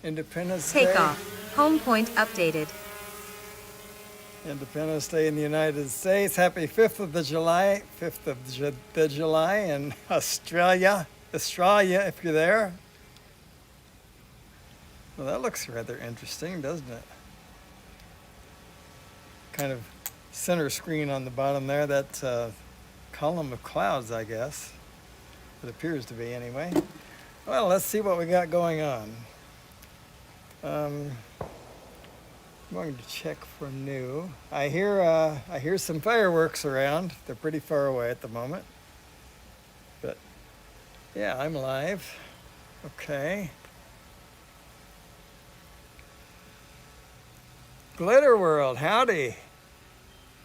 Independence Day. Takeoff. Home point updated. Independence Day in the United States. Happy 5th of the July, 5th of the July in Australia. Australia, if you're there. Well, that looks rather interesting, doesn't it? Kind of center screen on the bottom there. That's a column of clouds, I guess. It appears to be, anyway. Well, let's see what we got going on. I'm going to check for new. I hear some fireworks around. They're pretty far away at the moment. But yeah, I'm live. Okay. Glitter World, howdy.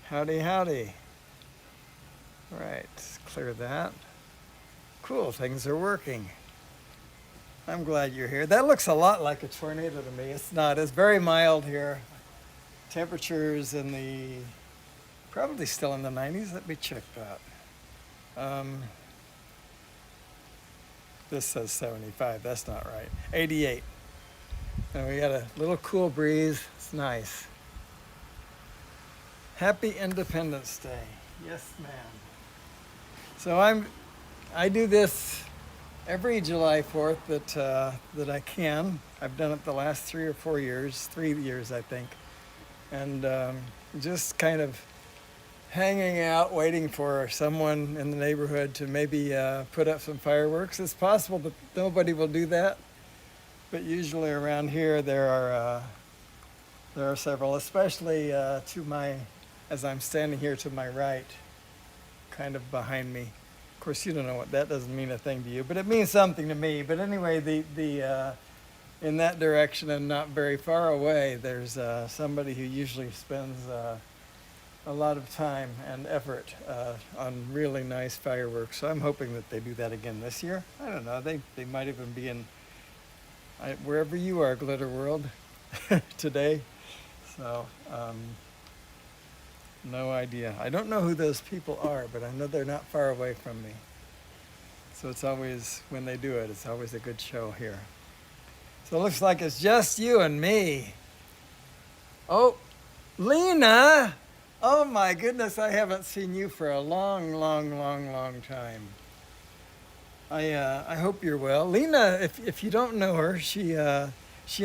Howdy, howdy. All right, let's clear that. Cool, things are working. I'm glad you're here. That looks a lot like a tornado to me. It's not. It's very mild here. Temperatures in the, probably still in the 90s. Let me check that. This says 75. That's not right. 88. And we got a little cool breeze. It's nice. Happy Independence Day. Yes, ma'am. So I do this every July 4th that I can. I've done it the last 3 or 4 years, 3 years I think, and just kind of hanging out, waiting for someone in the neighborhood to maybe put up some fireworks. It's possible that nobody will do that, but usually around here there are several, especially as I'm standing here to my right, kind of behind me. Of course, you don't know what that doesn't mean a thing to you, but it means something to me. But anyway, the in that direction and not very far away, there's somebody who usually spends a lot of time and effort on really nice fireworks. So I'm hoping that they do that again this year. I don't know. They might even be in wherever you are, Glitter World, today. So. No idea. I don't know who those people are, but I know they're not far away from me. So it's always, when they do it, it's always a good show here. So it looks like it's just you and me. Oh, Lena! Oh my goodness, I haven't seen you for a long time. I hope you're well. Lena, if you don't know her, she and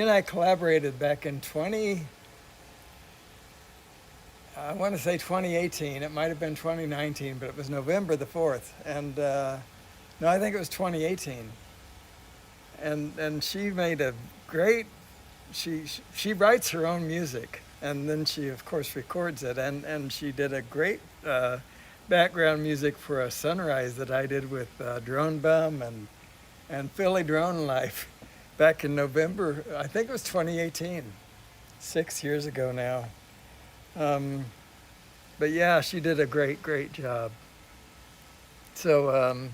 I collaborated back in I want to say 2018. It might have been 2019, but it was November the 4th. And no, I think it was 2018. And she made a great, she writes her own music. And then she, of course, records it. And she did a great background music for a sunrise that I did with Drone Bum and Philly Drone Life back in November. I think it was 2018, 6 years ago now. But yeah, she did a great job. So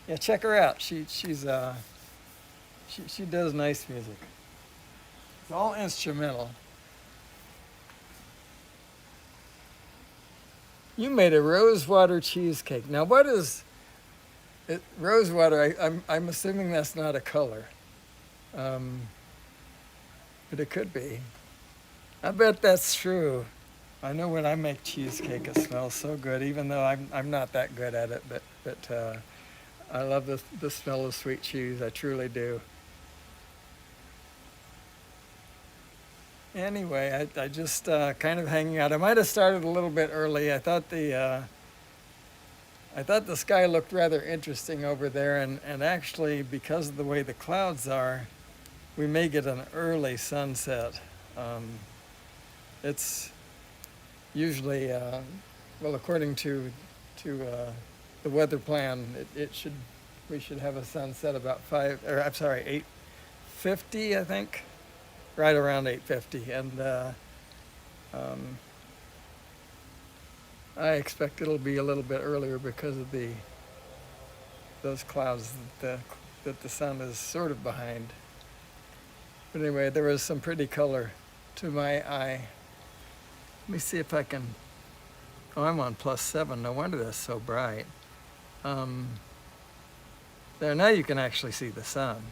yeah, check her out. She does nice music. It's all instrumental. You made a rosewater cheesecake. Now, what is it? Rosewater? I'm assuming that's not a color, but it could be. I bet that's true. I know when I make cheesecake, it smells so good, even though I'm not that good at it. But I love the smell of sweet cheese. I truly do. Anyway, I just kind of hanging out. I might have started a little bit early. I thought the sky looked rather interesting over there, and actually, because of the way the clouds are, we may get an early sunset. It's usually, well, according to the weather plan, we should have a sunset about 8:50, I think, right around 8:50, and I expect it'll be a little bit earlier because of those clouds that the sun is sort of behind. But anyway, there was some pretty color to my eye. Let me see if I can. Oh, I'm on +7. No wonder that's so bright. There, now you can actually see the sun.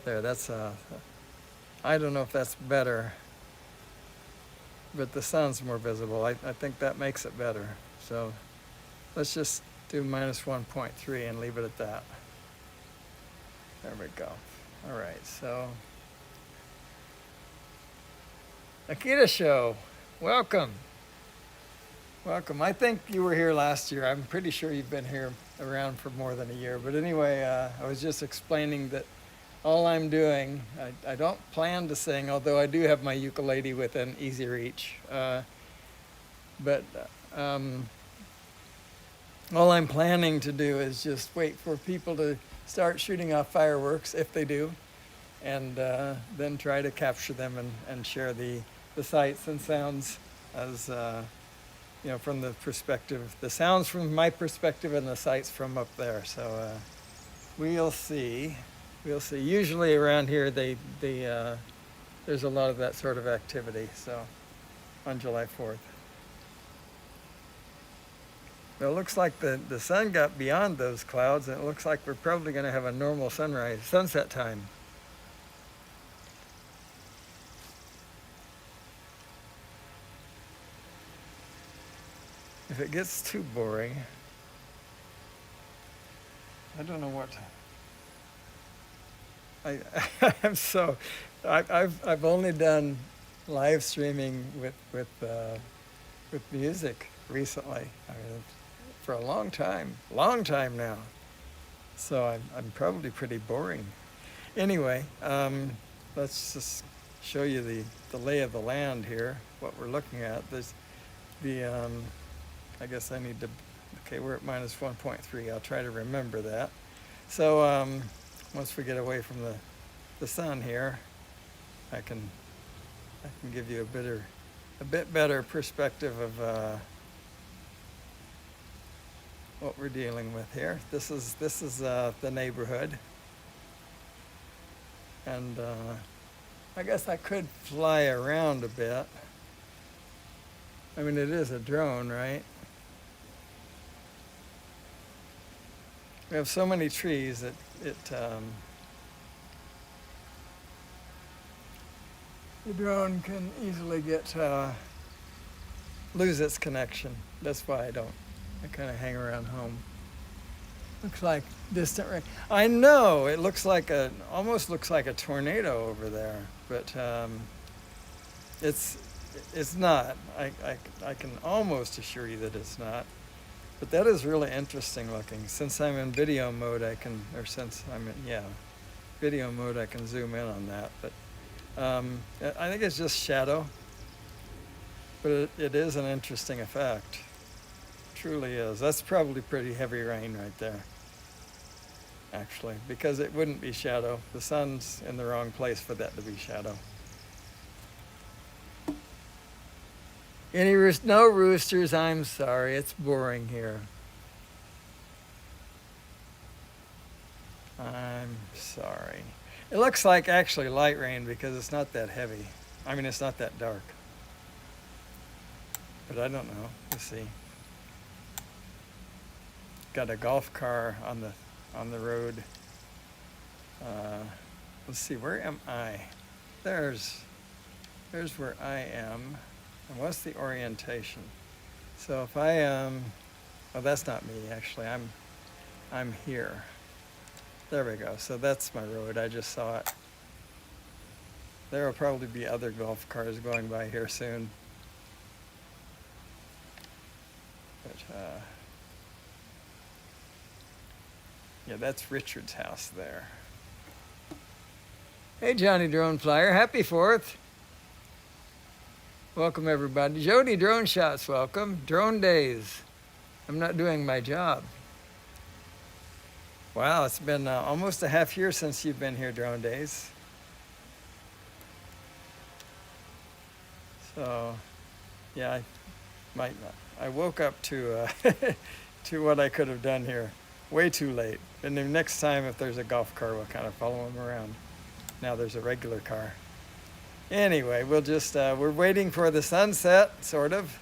There, that's, I don't know if that's better, but the sun's more visible. I think that makes it better. So let's just do minus 1.3 and leave it at that. There we go. All right, so Akita Show, welcome. Welcome. I think you were here last year. I'm pretty sure you've been here around for more than a year. But anyway, I was just explaining that all I'm doing, I don't plan to sing, although I do have my ukulele within easy reach. But all I'm planning to do is just wait for people to start shooting off fireworks, if they do, and then try to capture them and share the sights and sounds as, you know, from the perspective, the sounds from my perspective and the sights from up there. So we'll see. We'll see. Usually around here, there's a lot of that sort of activity. So on July 4th. Well, it looks like the sun got beyond those clouds, and it looks like we're probably going to have a normal sunset time. If it gets too boring, I don't know what. I've only done live streaming with music recently. I mean, for a long time now. So I'm probably pretty boring. Anyway, let's just show you the lay of the land here. What we're looking at. There's the I guess I need to. Okay, we're at minus 1.3. I'll try to remember that. So once we get away from the sun here, I can give you a bit better perspective of what we're dealing with here. This is the neighborhood, and I guess I could fly around a bit. I mean, it is a drone, right? We have so many trees that the drone can easily lose its connection. That's why I kind of hang around home. Looks like distant rain. I know, it looks like almost looks like a tornado over there, but it's not. I can almost assure you that it's not. But that is really interesting looking. Since I'm in video mode, video mode, I can zoom in on that. But I think it's just shadow. But it is an interesting effect. Truly is. That's probably pretty heavy rain right there, actually, because it wouldn't be shadow. The sun's in the wrong place for that to be shadow. No roosters, I'm sorry. It's boring here. I'm sorry. It looks like actually light rain because it's not that heavy. I mean, it's not that dark. But I don't know. Let's see. Got a golf car on the road. Let's see, where am I? There's where I am. And what's the orientation? So if I oh, that's not me actually. I'm here. There we go. So that's my road. I just saw it. There will probably be other golf cars going by here soon. But yeah, that's Richard's house there. Hey, Johnny Drone Flyer, happy 4th. Welcome, everybody. Jody Drone Shots, welcome. Drone Days. I'm not doing my job. Wow, it's been almost a half year since you've been here, Drone Days. So, yeah, I woke up to to what I could have done here way too late. And then next time, if there's a golf car, we'll kind of follow them around. Now there's a regular car. Anyway, we'll just, we're waiting for the sunset, sort of,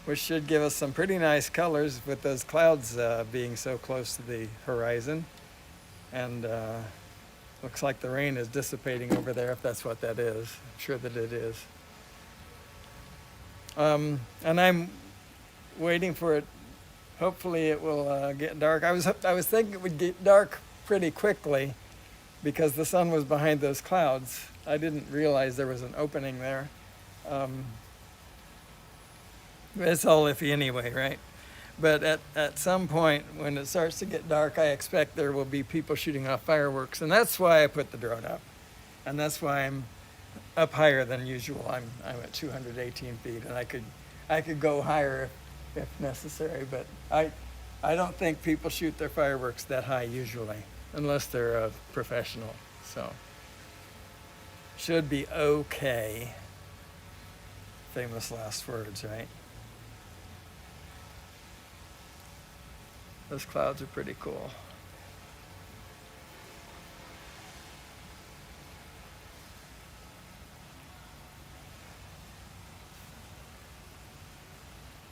which should give us some pretty nice colors with those clouds being so close to the horizon. And Looks like the rain is dissipating over there, if that's what that is. I'm sure that it is. And I'm waiting for it. Hopefully it will get dark. I was thinking it would get dark pretty quickly because the sun was behind those clouds. I didn't realize there was an opening there. It's all iffy anyway, right? But at some point when it starts to get dark, I expect there will be people shooting off fireworks, and that's why I put the drone up. And that's why I'm up higher than usual. I'm at 218 feet, and I could go higher if necessary, but I don't think people shoot their fireworks that high usually, unless they're a professional. So should be okay. Famous last words, right? Those clouds are pretty cool.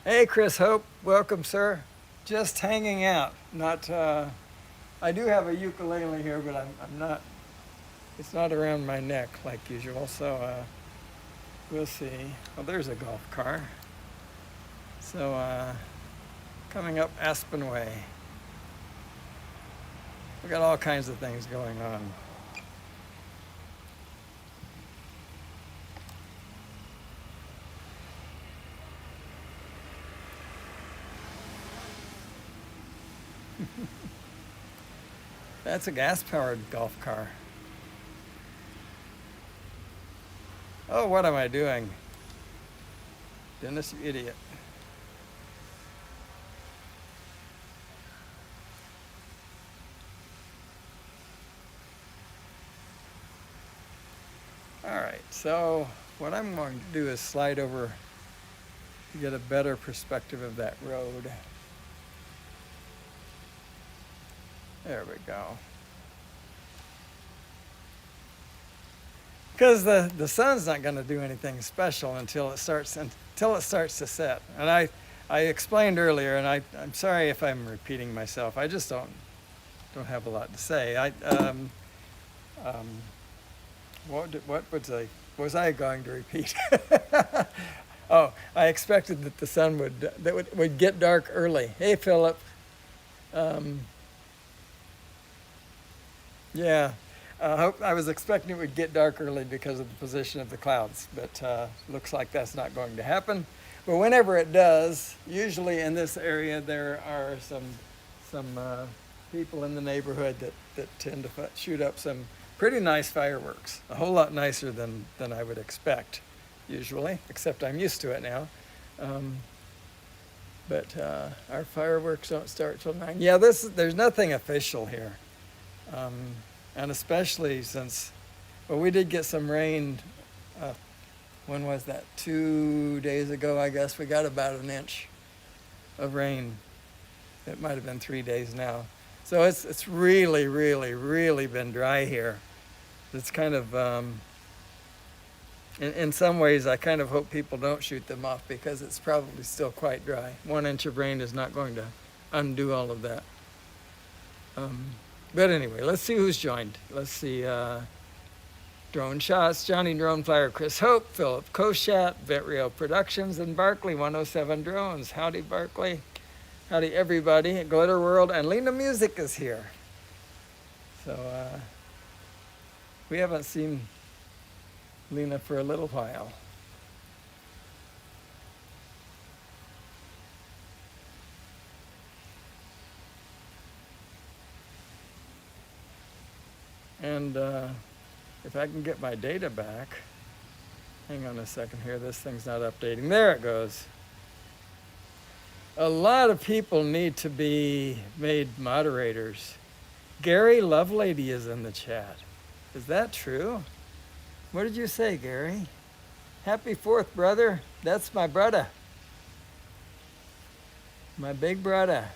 Hey, Chris Hope, welcome, sir. Just hanging out. Not. I do have a ukulele here, but I'm not. It's not around my neck like usual. So we'll see. Oh, there's a golf car. So coming up Aspen Way. We got all kinds of things going on. That's a gas-powered golf car. Oh, what am I doing? Dennis, you idiot. All right, so what I'm going to do is slide over to get a better perspective of that road. There we go. Because the sun's not going to do anything special until it starts to set. And I explained earlier, and I'm sorry if I'm repeating myself. I just don't have a lot to say. What was I going to repeat? Oh, I expected that the sun would get dark early. Hey, Philip. Yeah, I was expecting it would get dark early because of the position of the clouds, but looks like that's not going to happen. But whenever it does, usually in this area there are some people in the neighborhood that tend to shoot up some pretty nice fireworks, a whole lot nicer than I would expect usually, except I'm used to it now. But our fireworks don't start till 9. Yeah, there's nothing official here. And especially since, well, we did get some rain, when was that? 2 days ago, I guess. We got about an inch of rain. It might have been 3 days now. So it's really, really, really been dry here. It's kind of, in some ways, I kind of hope people don't shoot them off because it's probably still quite dry. 1 inch of rain is not going to undo all of that. But anyway, let's see who's joined. Let's see, Drone Shots, Johnny Drone Flyer, Chris Hope, Philip Koshat, Vetrio Productions, and Barkley 107 Drones. Howdy, Barkley. Howdy, everybody. Glitter World, and Lena Music is here. So we haven't seen Lena for a little while. And if I can get my data back, hang on a second here, this thing's not updating. There it goes. A lot of people need to be made moderators. Gary Lovelady is in the chat. Is that true? What did you say, Gary? Happy 4th, brother. That's my brother. My big brother.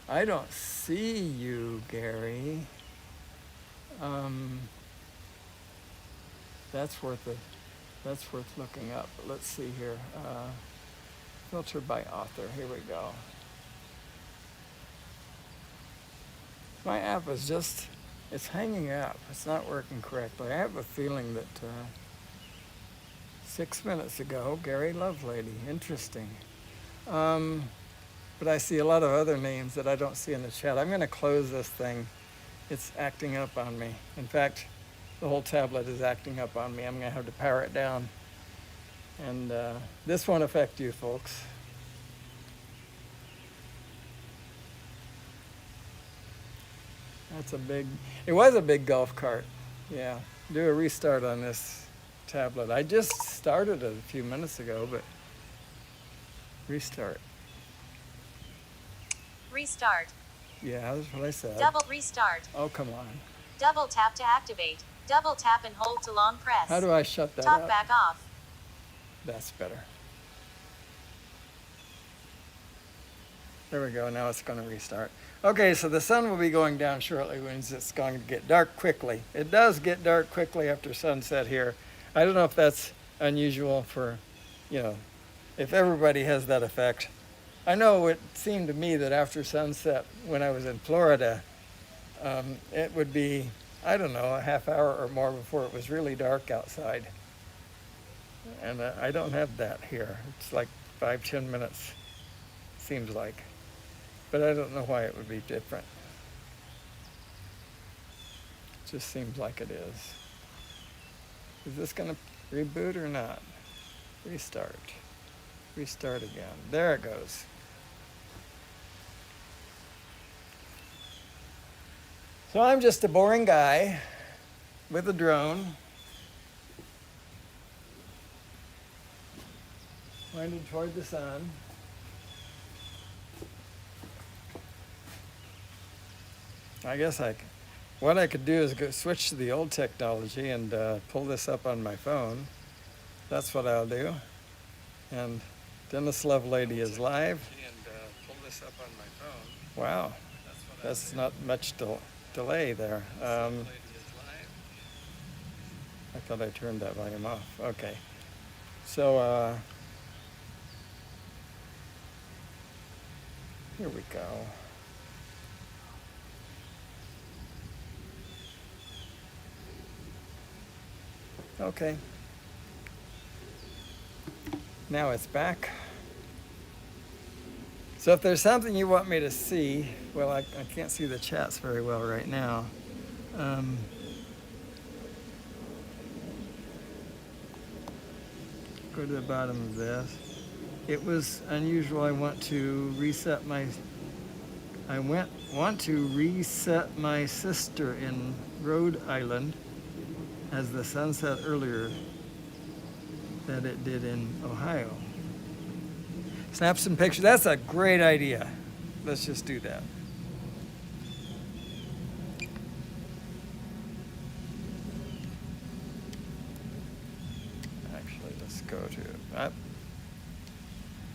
I don't see you, Gary. That's worth looking up. But let's see here. Filter by author. Here we go. My app is just, it's hanging up. It's not working correctly. I have a feeling that 6 minutes ago, Gary Lovelady, interesting. But I see a lot of other names that I don't see in the chat. I'm going to close this thing. It's acting up on me. In fact, the whole tablet is acting up on me. I'm going to have to power it down. And this won't affect you folks. That's a big, it was a big golf cart. Yeah, do a restart on this tablet. I just started it a few minutes ago, but restart. Restart. Yeah, that's what I said. Double restart. Oh, come on. Double tap to activate. Double tap and hold to long press. How do I shut that Talk up? back off. That's better. There we go, now it's going to restart. Okay, so the sun will be going down shortly, which means it's going to get dark quickly. It does get dark quickly after sunset here. I don't know if that's unusual for, if everybody has that effect. I know it seemed to me that after sunset, when I was in Florida, it would be, I don't know, a half hour or more before it was really dark outside. And I don't have that here. It's like 5-10 minutes, seems like. But I don't know why it would be different. It just seems like it is. Is this going to reboot or not? Restart. Restart again. There it goes. So I'm just a boring guy with a drone, pointed toward the sun. I guess what I could do is switch to the old technology and pull this up on my phone. That's what I'll do. And Dennis Lovelady is live. And pull this up on my phone. Wow, that's not much delay there. I thought I turned that volume off. Okay, so here we go. Okay. Now it's back. So if there's something you want me to see, well, I can't see the chats very well right now. Go to the bottom of this. It was unusual. I want to reset my sister in Rhode Island as the sun set earlier than it did in Ohio. Snap some pictures. That's a great idea. Let's just do that. Actually, let's go to up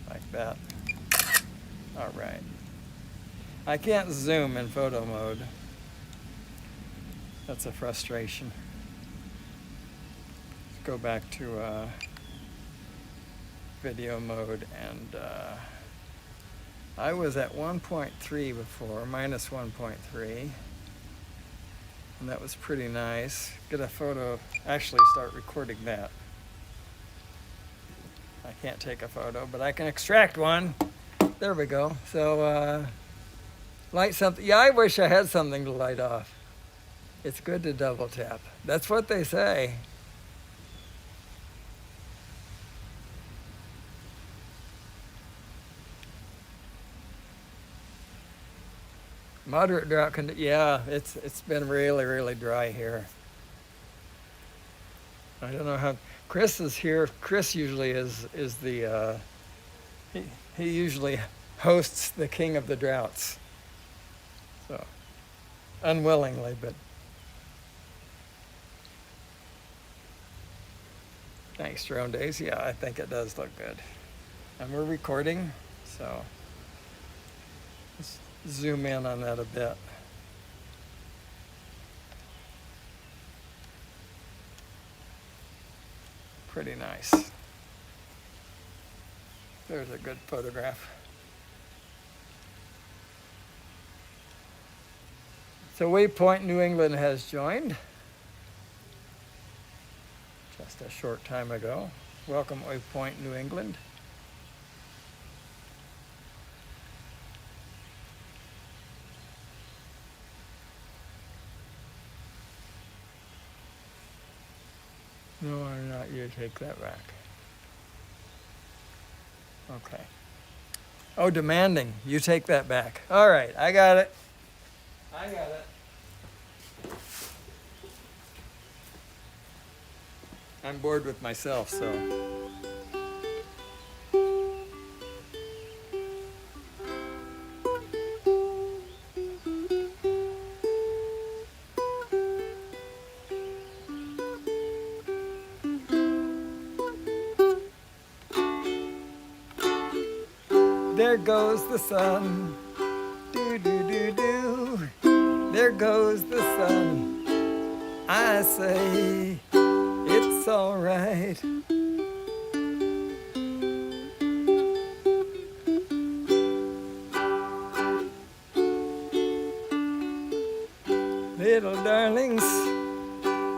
like that. All right. I can't zoom in photo mode. That's a frustration. Let's go back to video mode, and I was at 1.3 before, minus 1.3, and that was pretty nice. Get a photo, actually start recording that. I can't take a photo, but I can extract one. There we go. So light something. Yeah, I wish I had something to light off. It's good to double tap. That's what they say. Moderate drought yeah, it's been really, really dry here. I don't know how Chris is here. Chris usually is the he usually hosts the king of the droughts. So unwillingly, but thanks, Drone Days. Yeah, I think it does look good. And we're recording, so let's zoom in on that a bit. Pretty nice. There's a good photograph. So Waypoint New England has joined just a short time ago. Welcome, Waypoint New England. No, I'm not. You take that back. Okay. Oh, demanding. You take that back. All right, I got it. I got it. I'm bored with myself, so. There goes the sun. Do, do, do, do. There goes the sun. I say it's all right. Little darlings,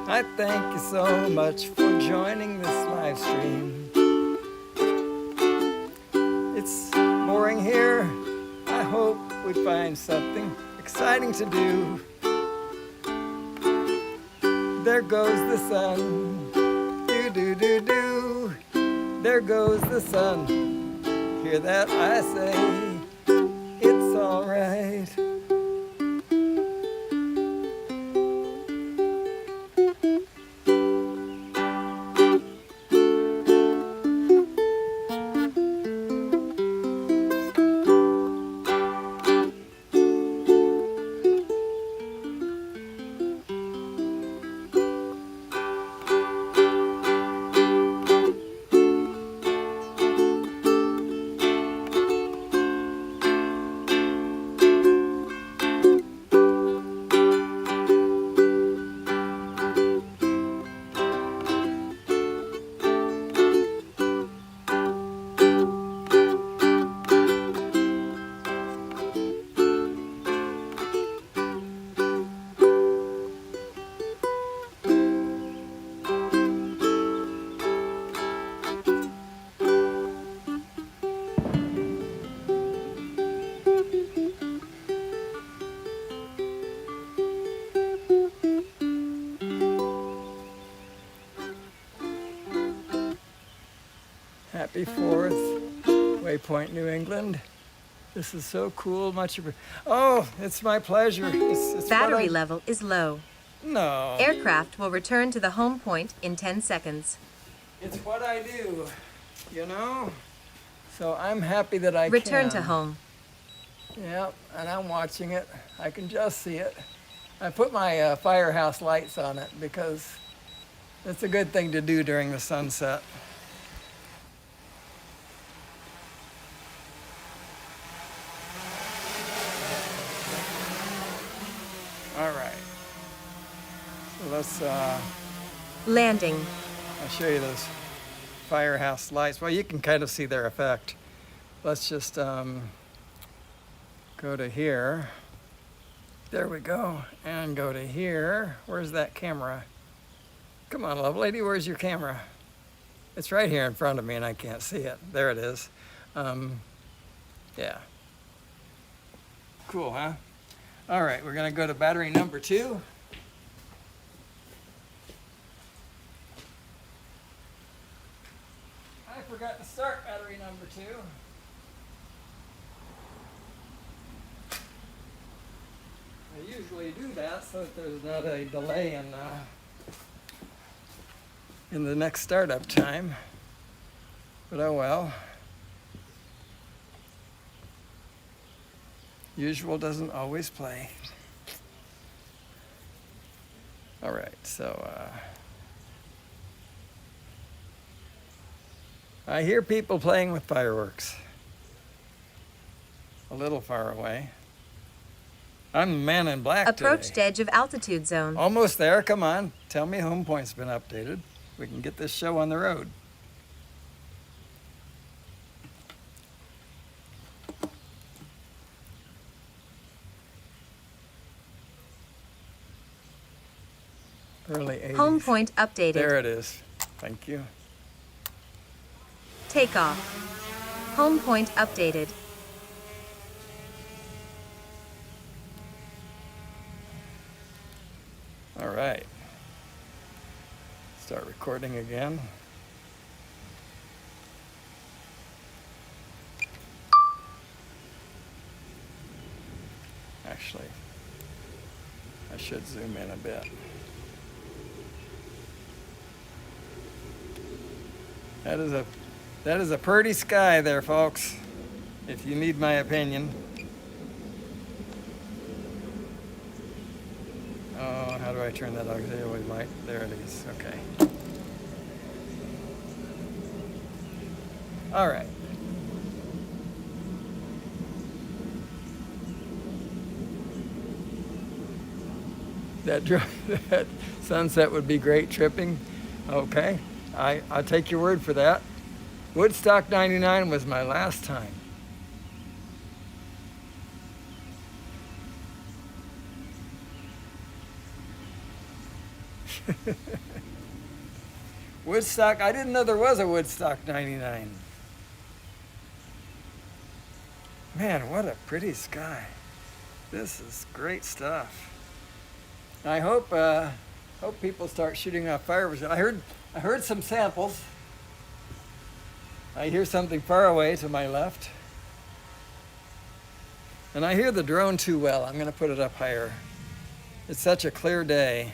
I thank you so much for joining this live stream. It's boring here. I hope we find something exciting to do. There goes the sun. Do, do, do, do. There goes the sun. Hear that? I say it's all right. Happy 4th, Waypoint New England. This is so cool. Oh, it's my pleasure. It's Battery level is low. No. Aircraft will return to the home point in 10 seconds. It's what I do, you know? So I'm happy that I Return can. to home. Yep, and I'm watching it. I can just see it. I put my firehouse lights on it because it's a good thing to do during the sunset. All right. So let's, Landing. I'll show you those firehouse lights. Well, you can kind of see their effect. Let's just go to here. There we go. And go to here. Where's that camera? Come on, love lady, where's your camera? It's right here in front of me and I can't see it. There it is. Yeah. Cool, huh? All right, we're gonna go to battery number 2. I forgot to start battery number 2. I usually do that so that there's not a delay in the next startup time. But oh well. Usual doesn't always play. All right, so I hear people playing with fireworks. A little far away. I'm the man in black Approached today. edge of altitude zone. Almost there, come on. Tell me home point's been updated. We can get this show on the road. Early 80s. Home point updated. There it is. Thank you. Takeoff. Home point updated. All right. Start recording again. Actually, I should zoom in a bit. That is a pretty sky there, folks, if you need my opinion. Oh, how do I turn that auxiliary light? There it is. Okay. All right. That sunset would be great tripping. Okay. I'll take your word for that. Woodstock 99 was my last time. Woodstock, I didn't know there was a Woodstock 99. Man, what a pretty sky. This is great stuff. I hope people start shooting off fireworks. I heard some samples. I hear something far away to my left. And I hear the drone too well. I'm going to put it up higher. It's such a clear day.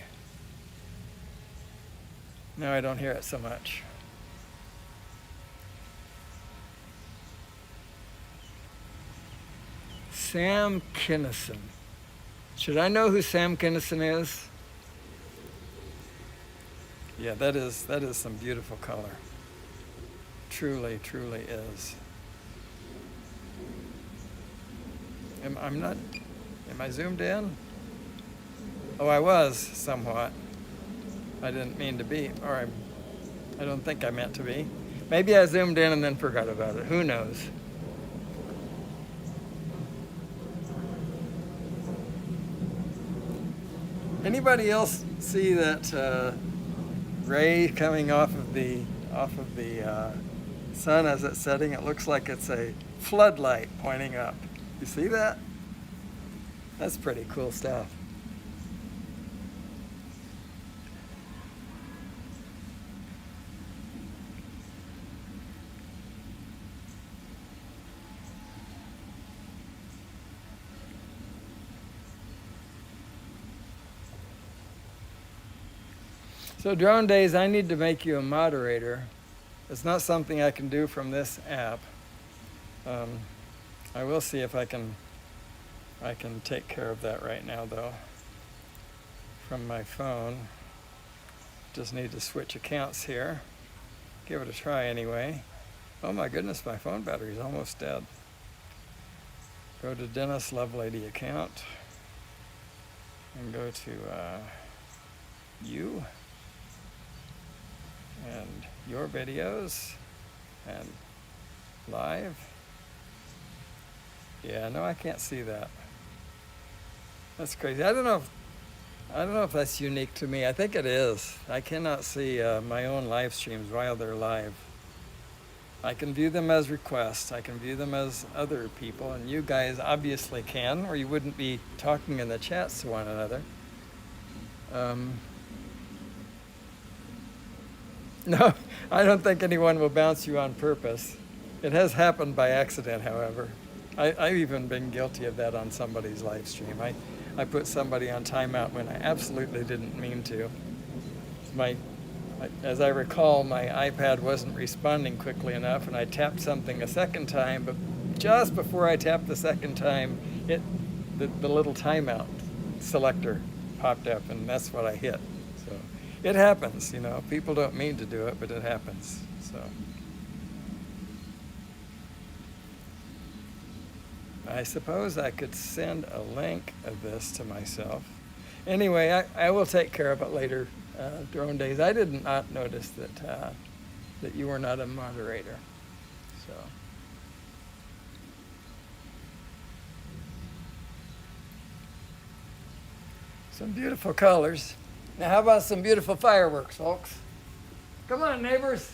Now I don't hear it so much. Sam Kinison. Should I know who Sam Kinison is? Yeah, that is some beautiful color. Truly, truly is. Am I zoomed in? Oh, I was somewhat. I didn't mean to be, or I don't think I meant to be. Maybe I zoomed in and then forgot about it. Who knows? Anybody else see that ray coming off of the sun as it's setting? It looks like it's a floodlight pointing up. You see that? That's pretty cool stuff. So Drone Days, I need to make you a moderator. It's not something I can do from this app. I will see if I can take care of that right now though. From my phone. Just need to switch accounts here. Give it a try anyway. Oh my goodness, my phone battery's almost dead. Go to Dennis Lovelady account and go to you and your videos and live. Yeah, no, I can't see that. That's crazy. I don't know if that's unique to me. I think it is. I cannot see my own live streams while they're live. I can view them as requests. I can view them as other people, and you guys obviously can, or you wouldn't be talking in the chats to one another. No, I don't think anyone will bounce you on purpose. It has happened by accident, however. I've even been guilty of that on somebody's live stream. I put somebody on timeout when I absolutely didn't mean to. As I recall, my iPad wasn't responding quickly enough, and I tapped something a second time, but just before I tapped the second time, the little timeout selector popped up, and that's what I hit. So it happens, you know. People don't mean to do it, but it happens. So I suppose I could send a link of this to myself. Anyway, I will take care of it later. Drone Days. I did not notice that you were not a moderator. So some beautiful colors. Now, how about some beautiful fireworks, folks? Come on, neighbors.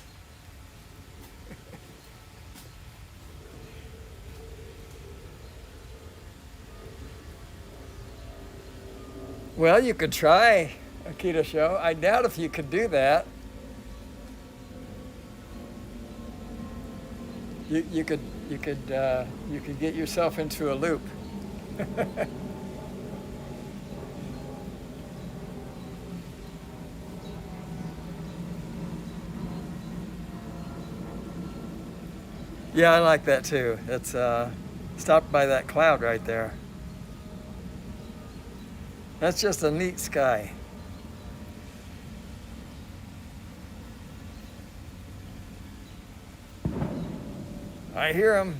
Well, you could try a keto show. I doubt if you could do that. You could get yourself into a loop. Yeah, I like that too. It's stopped by that cloud right there. That's just a neat sky. I hear them.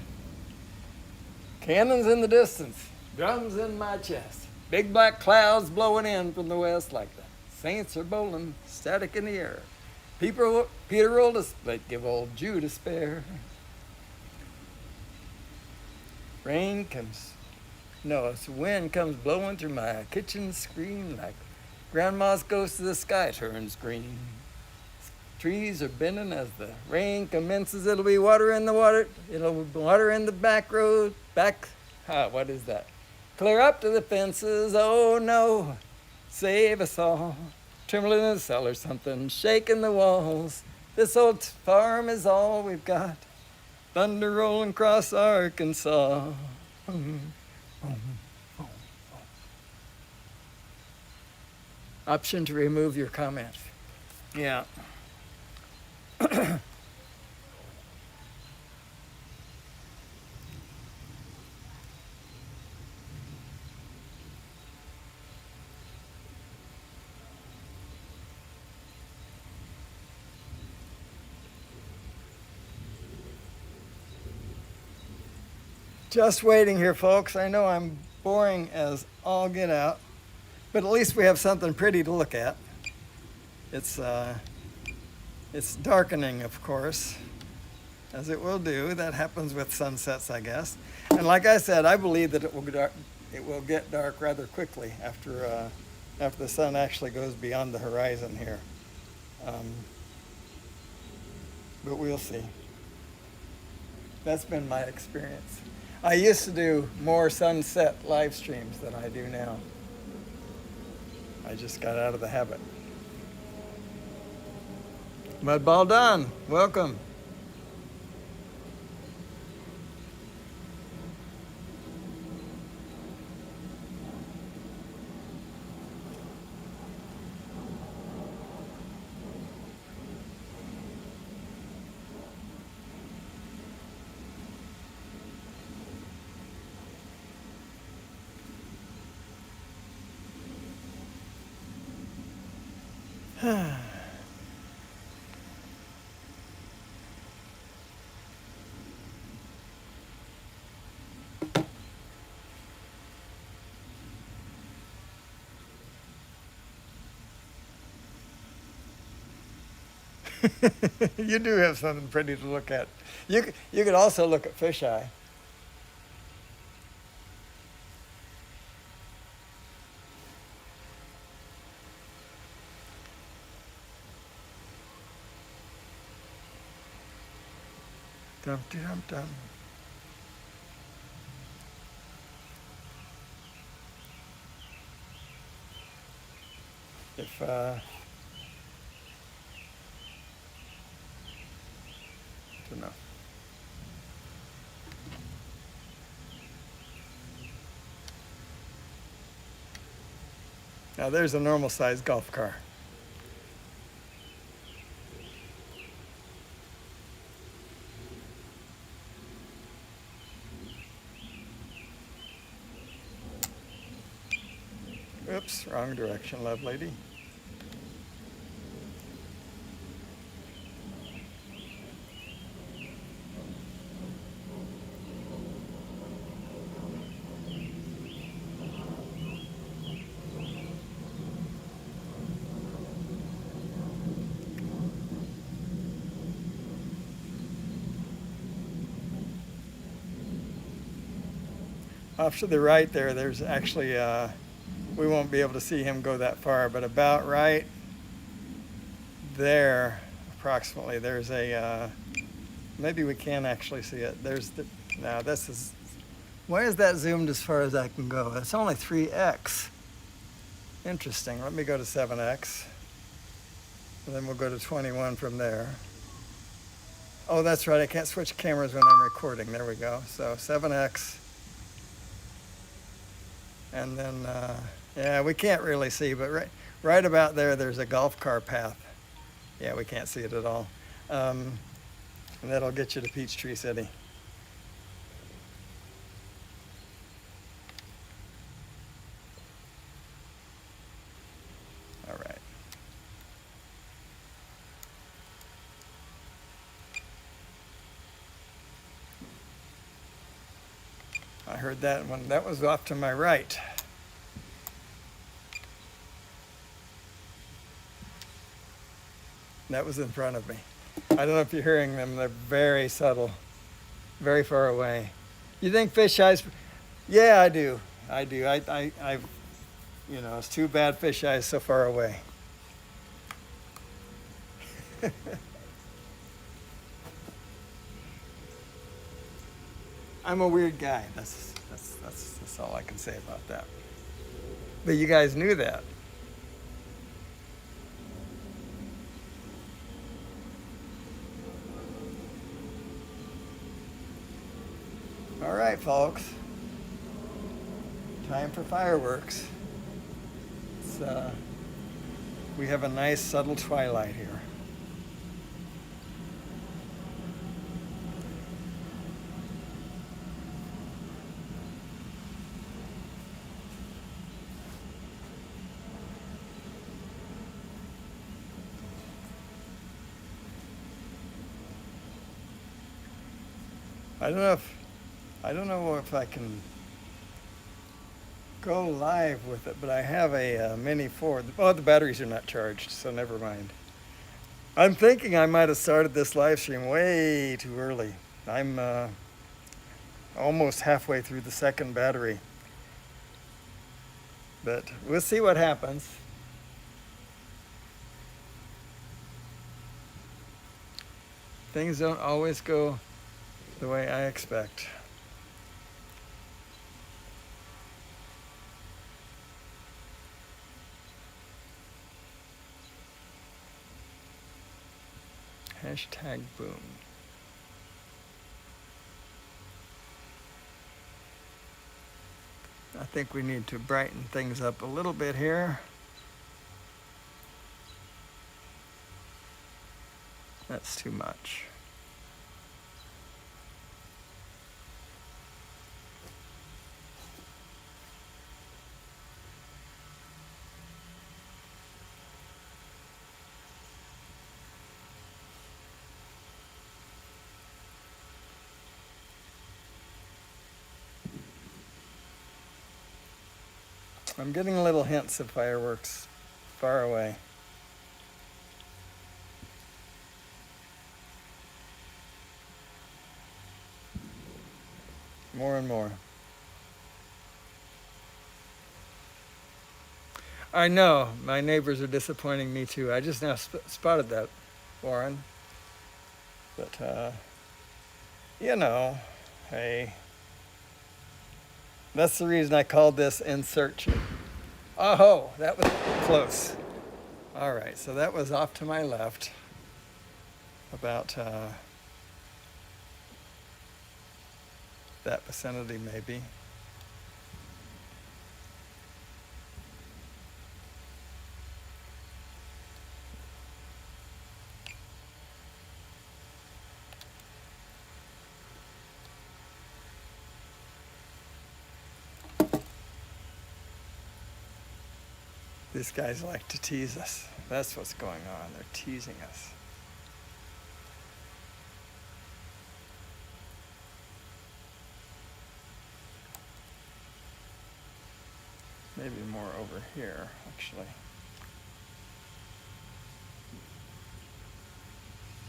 Cannons in the distance, drums in my chest. Big black clouds blowing in from the west like the saints are bowling, static in the air. Peter rolled a split, give old Jude a spare. Rain comes, no, it's wind comes blowing through my kitchen screen like grandma's ghost of the sky turns green. Trees are bending as the rain commences. It'll be water in the water. It'll be water in the back road. What is that? Clear up to the fences. Oh no, save us all. Trembling in the cellar, something shaking the walls. This old farm is all we've got. Thunder rolling across Arkansas. Option to remove your comment. Yeah. Just waiting here, folks. I know I'm boring as all get out, but at least we have something pretty to look at. It's darkening, of course, as it will do. That happens with sunsets, I guess. And like I said, I believe that it will get dark rather quickly after the sun actually goes beyond the horizon here. But we'll see. That's been my experience. I used to do more sunset live streams than I do now. I just got out of the habit. Mudball Don, welcome. You do have something pretty to look at. You could also look at fisheye. Dum dum dum. If don't know. Now there's a normal sized golf car. Oops, wrong direction, love lady. Off to the right there's actually we won't be able to see him go that far, but about right there, approximately, there's a, maybe we can actually see it. Now this is, why is that zoomed as far as I can go? It's only 3x. Interesting. Let me go to 7x. And then we'll go to 21 from there. Oh, that's right. I can't switch cameras when I'm recording. There we go. So 7x. And then, yeah, we can't really see, but right about there, there's a golf car path. Yeah, we can't see it at all. And that'll get you to Peachtree City. All right. I heard that one. That was off to my right. That was in front of me. I don't know if you're hearing them. They're very subtle, very far away. You think fish eyes? Yeah, I do. You know, it's too bad fish eyes so far away. I'm a weird guy. That's all I can say about that. But you guys knew that. All right, folks. Time for fireworks. We have a nice subtle twilight here. I don't know if I can go live with it, but I have a Mini 4. Oh, the batteries are not charged, so never mind. I'm thinking I might have started this live stream way too early. I'm almost halfway through the second battery. But we'll see what happens. Things don't always go the way I expect. Hashtag boom. I think we need to brighten things up a little bit here. That's too much. I'm getting little hints of fireworks far away. More and more. I know, my neighbors are disappointing me too. I just now spotted that, Warren. But, you know, hey. That's the reason I called this In Search. Oh, that was close. All right, so that was off to my left. About that vicinity, maybe. These guys like to tease us. That's what's going on. They're teasing us. Maybe more over here, actually.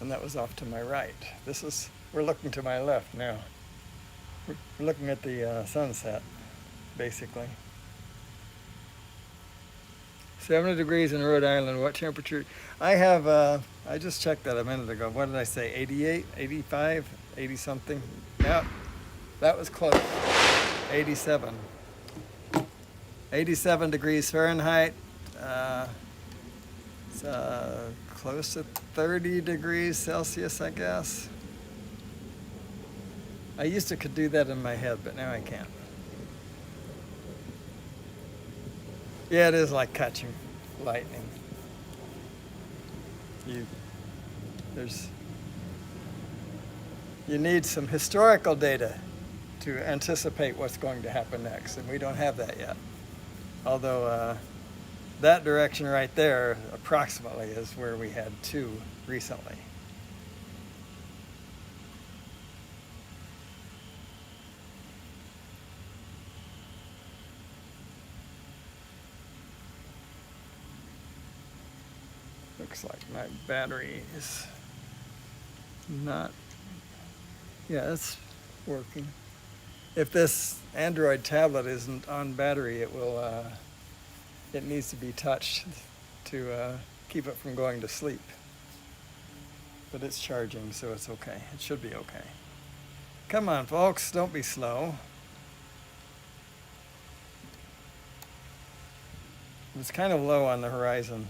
And that was off to my right. We're looking to my left now. We're looking at the sunset, basically. 70 degrees in Rhode Island. What temperature? I have, I just checked that a minute ago. What did I say? 88, 85, 80 something? Yeah, that was close. 87. 87 degrees Fahrenheit. It's close to 30 degrees Celsius, I guess. I used to could do that in my head, but now I can't. Yeah, it is like catching lightning. There's you need some historical data to anticipate what's going to happen next, and we don't have that yet. Although that direction right there, approximately, is where we had two recently. Looks like my battery is not, yeah, it's working. If this Android tablet isn't on battery, it will, it needs to be touched to keep it from going to sleep. But it's charging, so it's okay. It should be okay. Come on, folks, don't be slow. It's kind of low on the horizon.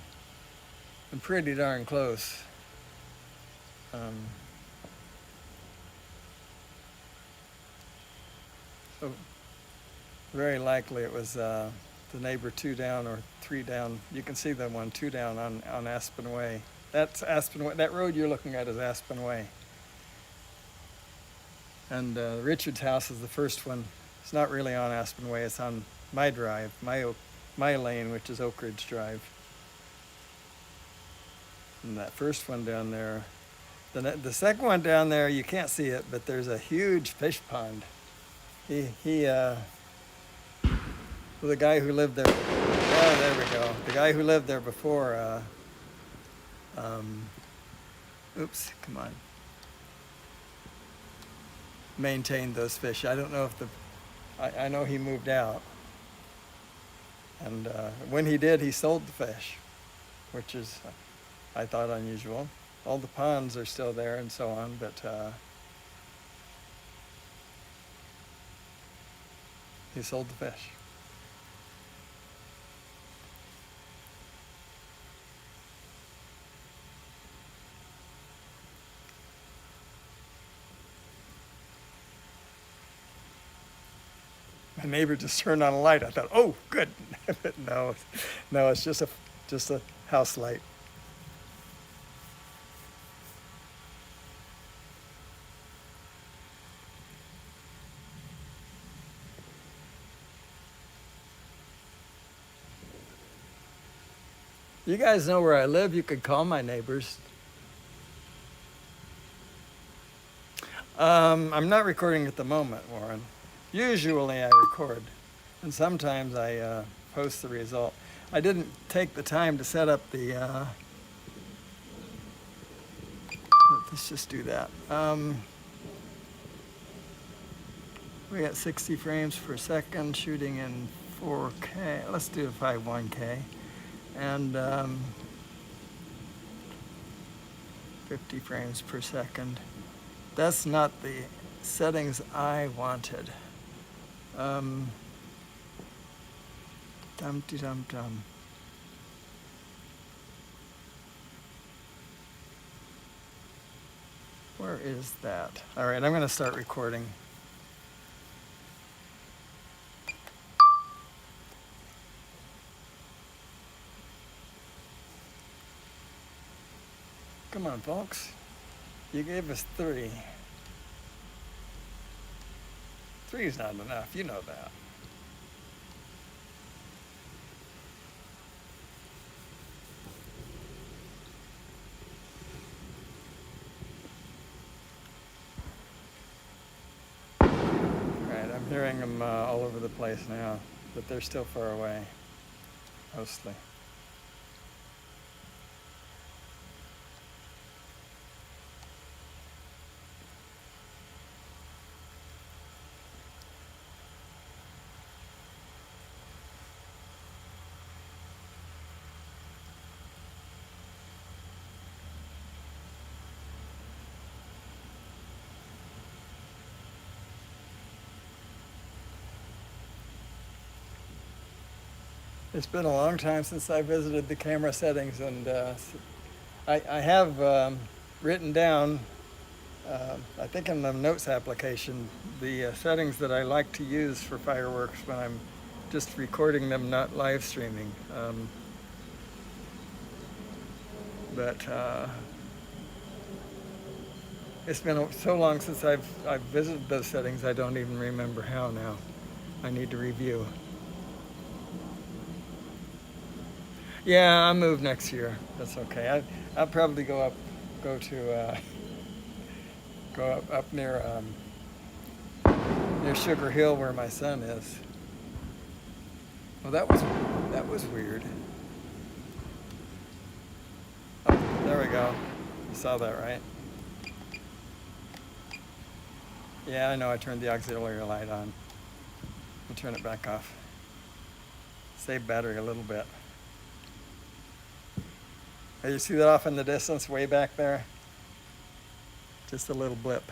I'm pretty darn close. So very likely it was the neighbor 2 down or 3 down. You can see the one 2 down on Aspen Way. That's Aspen Way. That road you're looking at is Aspen Way. And Richard's house is the first one. It's not really on Aspen Way. It's on my drive, my lane, which is Oak Ridge Drive. And that first one down there, the second one down there, you can't see it, but there's a huge fish pond. The guy who lived there, oh, there we go. The guy who lived there before, oops, come on, maintained those fish. I don't know if I know he moved out. And when he did, he sold the fish, which is, I thought, unusual. All the ponds are still there and so on, but he sold the fish. My neighbor just turned on a light. I thought, oh, good. But no, it's just a house light. You guys know where I live. You could call my neighbors. I'm not recording at the moment, Warren. Usually I record, and sometimes I post the result. I didn't take the time to set up the, let's just do that. We got 60 frames per second shooting in 4K. Let's do 51K. And 50 frames per second. That's not the settings I wanted. Dum-de-dum-dum. Where is that? All right, I'm going to start recording. Come on, folks. You gave us 3. 3 is not enough. You know that. All right, I'm hearing them all over the place now, but they're still far away, mostly. It's been a long time since I visited the camera settings, and I have written down, I think in the notes application, the settings that I like to use for fireworks when I'm just recording them, not live streaming. But it's been so long since I've visited those settings, I don't even remember how now. I need to review. Yeah, I'll move next year. That's okay. I'll probably go up near Sugar Hill where my son is. Well, that was weird. Oh, there we go. You saw that, right? Yeah, I know. I turned the auxiliary light on. I'll turn it back off. Save battery a little bit. Oh, you see that off in the distance, way back there? Just a little blip.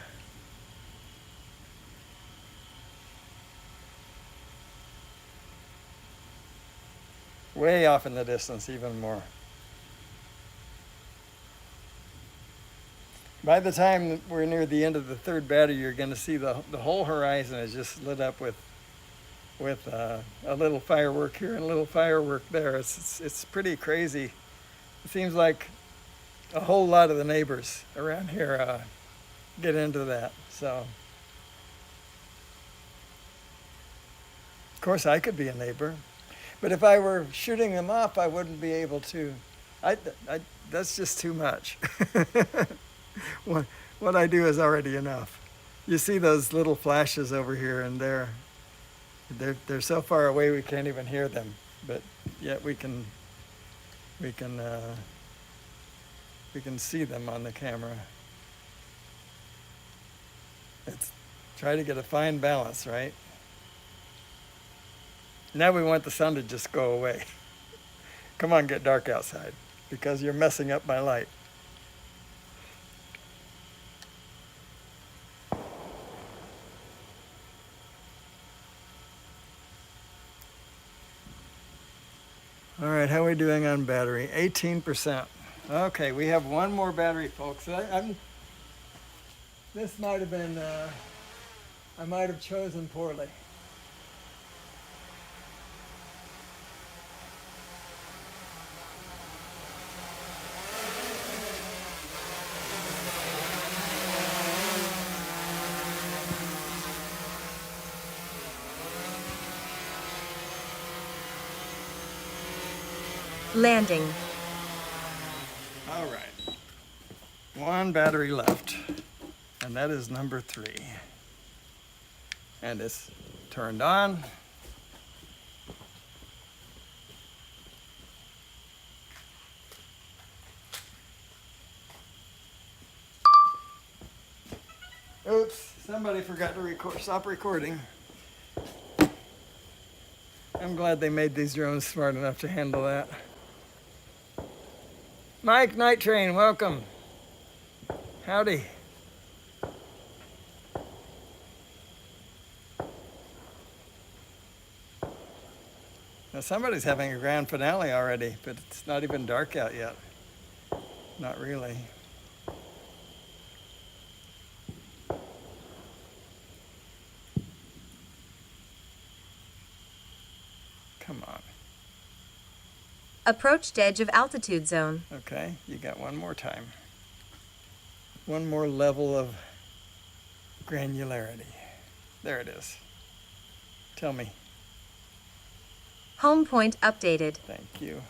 Way off in the distance, even more. By the time we're near the end of the third battery, you're going to see the whole horizon is just lit up with a little firework here and a little firework there. It's pretty crazy. It seems like a whole lot of the neighbors around here get into that. So, of course, I could be a neighbor, but if I were shooting them off, I wouldn't be able to. That's just too much. What I do is already enough. You see those little flashes over here, and they're so far away we can't even hear them, but yet we can see them on the camera. It's try to get a fine balance, right? Now we want the sun to just go away. Come on, get dark outside, because you're messing up my light. All right, how are we doing on battery? 18%. Okay, we have one more battery, folks. This might have been, I might have chosen poorly. Landing. All right. One battery left, and that is number 3. And it's turned on. Oops, somebody forgot to stop recording. I'm glad they made these drones smart enough to handle that. Mike, Night Train, welcome. Howdy. Now somebody's having a grand finale already, but it's not even dark out yet. Not really. Come on. Approached edge of altitude zone. Okay, you got one more time. One more level of granularity. There it is. Tell me. Home point updated. Thank you.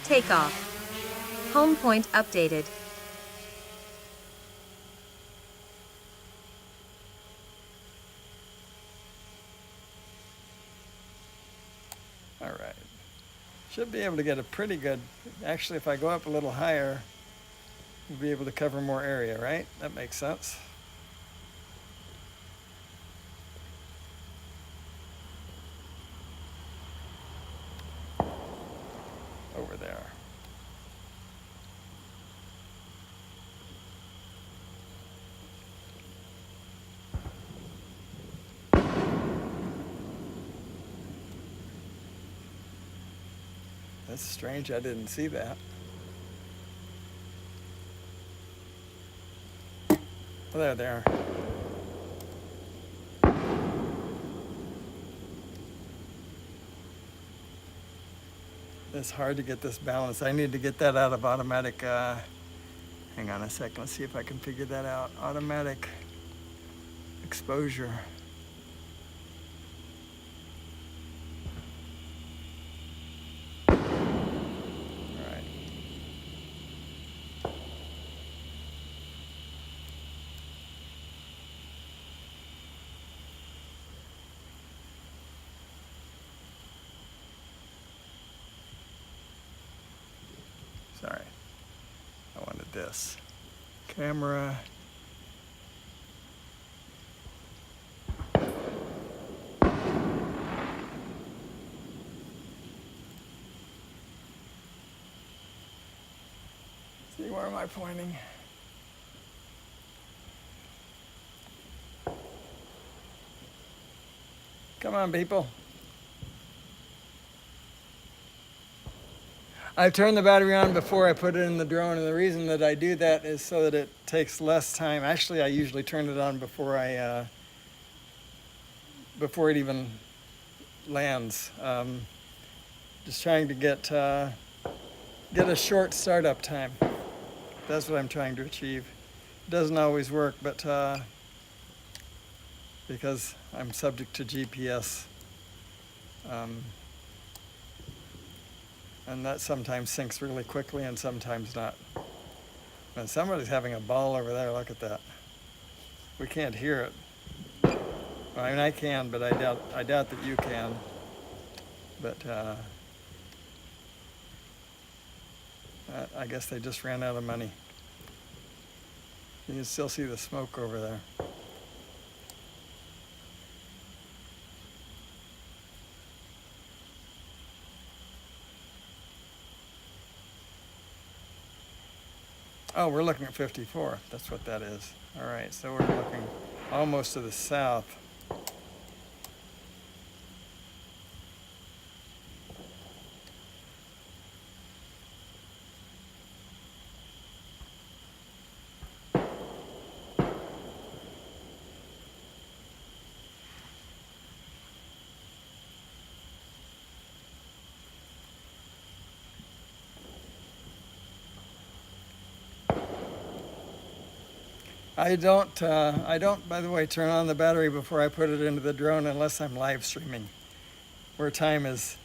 Takeoff. Home point updated. All right. Should be able to get a pretty good, actually if I go up a little higher, we'll be able to cover more area, right? That makes sense. Over there. That's strange, I didn't see that. Oh, there they are. It's hard to get this balance. I need to get that out of automatic. Hang on a second. Let's see if I can figure that out. Automatic exposure. All right. Sorry. I wanted this. Camera. See, where am I pointing? Come on, people. I turned the battery on before I put it in the drone, and the reason that I do that is so that it takes less time. Actually, I usually turn it on before it even lands. Just trying to get a short startup time. That's what I'm trying to achieve. It doesn't always work, but because I'm subject to GPS. And that sometimes syncs really quickly and sometimes not. And somebody's having a ball over there, look at that. We can't hear it. Well, I mean, I can, but I doubt that you can. But I guess they just ran out of money. You can still see the smoke over there. Oh, we're looking at 54. That's what that is. All right, so we're looking almost to the south. I don't, by the way, turn on the battery before I put it into the drone unless I'm live streaming, where time is